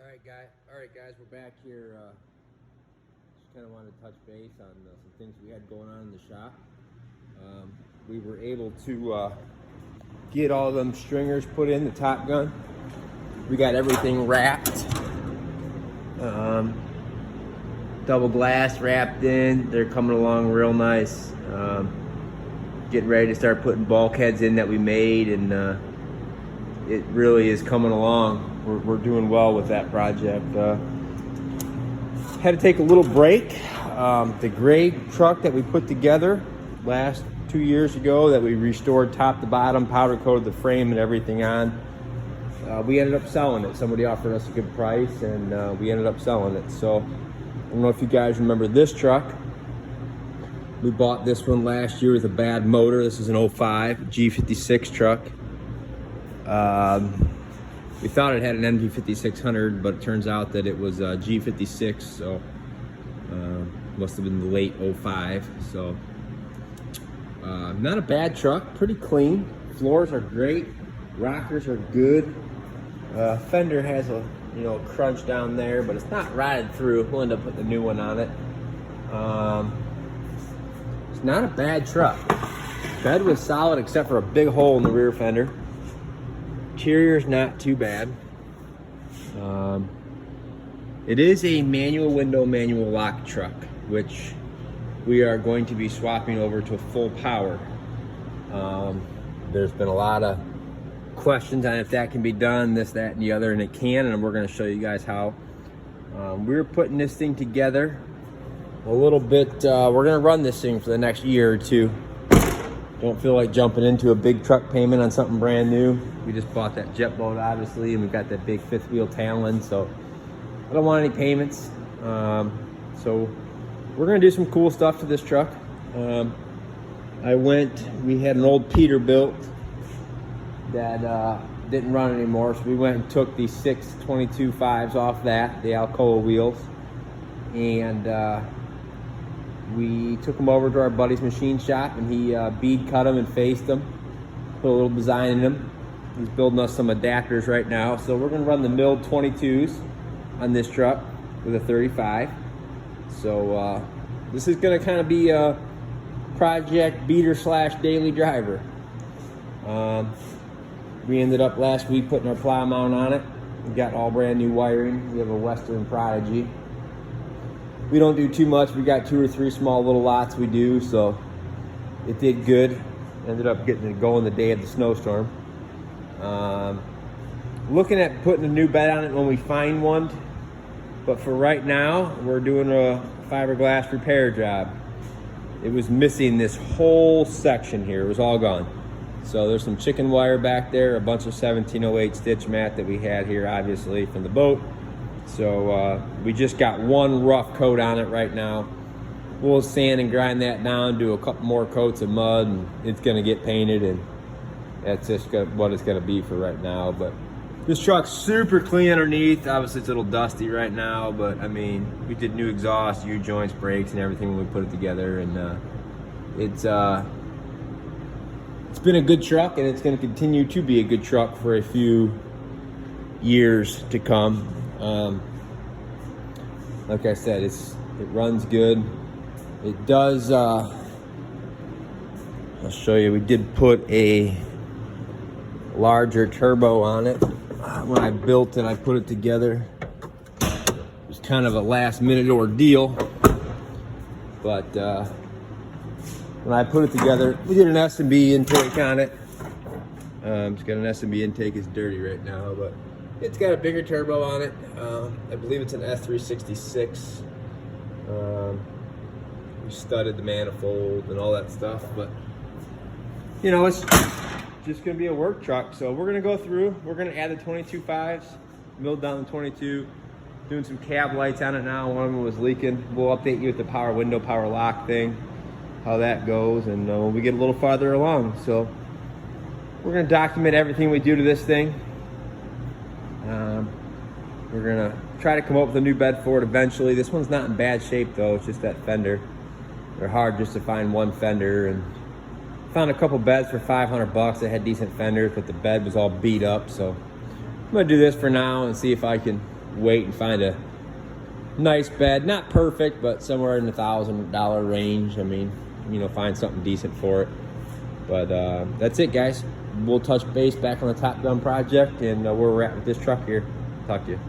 All right, guys, we're back here. Just kind of wanted to touch base on some things we had going on in the shop. We were able to get all them stringers put in the Top Gun. We got everything wrapped, double glass wrapped in. They're coming along real nice. Getting ready to start putting bulkheads in that we made, and it really is coming along. We're doing well with that project. Had to take a little break. The gray truck that we put together last 2 years ago, that we restored top to bottom, powder coated the frame and everything on, we ended up selling it. Somebody offered us a good price, and we ended up selling it. So I don't know if you guys remember this truck. We bought this one last year with a bad motor. This is an 05 G56 truck. We thought it had an MG5600, but it turns out that it was a G56, so must have been the late 05. So not a bad truck, pretty clean. Floors are great, rockers are good. Fender has a crunch down there, but it's not rotted through. We'll end up putting a new one on it. It's not a bad truck. Bed was solid except for a big hole in the rear fender. Interior's not too bad. It is a manual window, manual lock truck, which we are going to be swapping over to full power. There's been a lot of questions on if that can be done, this, that, and the other, and it can, and we're going to show you guys how. We're putting this thing together a little bit. We're going to run this thing for the next year or two. Don't feel like jumping into a big truck payment on something brand new. We just bought that jet boat, obviously, and we got that big fifth wheel Talon, so I don't want any payments. So we're gonna do some cool stuff to this truck. We had an old Peterbilt that didn't run anymore, so we went and took these 6 22.5s off that, the Alcoa wheels, and we took them over to our buddy's machine shop, and he bead cut them and faced them, put a little design in them. He's building us some adapters right now. So we're gonna run the milled 22s on this truck with a 35. So this is gonna kind of be a project beater / daily driver. We ended up last week putting our plow mount on it. We got all brand new wiring. We have a Western Prodigy. We don't do too much. We got 2 or 3 small little lots we do, so it did good. Ended up getting it going the day of the snowstorm. Looking at putting a new bed on it when we find one, but for right now, we're doing a fiberglass repair job. It was missing this whole section here. It was all gone. So there's some chicken wire back there, a bunch of 1708 stitch mat that we had here, obviously, from the boat. So we just got one rough coat on it right now. We'll sand and grind that down, do a couple more coats of mud, and it's gonna get painted, and that's just what it's gonna be for right now. But this truck's super clean underneath. Obviously it's a little dusty right now, but I mean, we did new exhaust, U-joints, brakes, and everything when we put it together, and it's been a good truck, and it's gonna continue to be a good truck for a few years to come. Like I said, it runs good. It does, I'll show you, we did put a larger turbo on it. When I built it, I put it together. It was kind of a last minute ordeal, but when I put it together, we did an S&B intake on it. It's got an S&B intake, it's dirty right now, but it's got a bigger turbo on it. I believe it's an S366. We studded the manifold and all that stuff, but it's just gonna be a work truck. So we're gonna go through, we're gonna add the 22.5s, milled down the 22, doing some cab lights on it now. One of them was leaking. We'll update you with the power window, power lock thing, how that goes, and when we get a little farther along. So we're gonna document everything we do to this thing. We're gonna try to come up with a new bed for it eventually. This one's not in bad shape though, it's just that fender. They're hard just to find one fender, and found a couple beds for $500 that had decent fenders, but the bed was all beat up. So I'm gonna do this for now and see if I can wait and find a nice bed. Not perfect, but somewhere in the $1,000 range. I mean, you know, find something decent for it. But that's it, guys. We'll touch base back on the Top Gun project and where we're at with this truck here. Talk to you.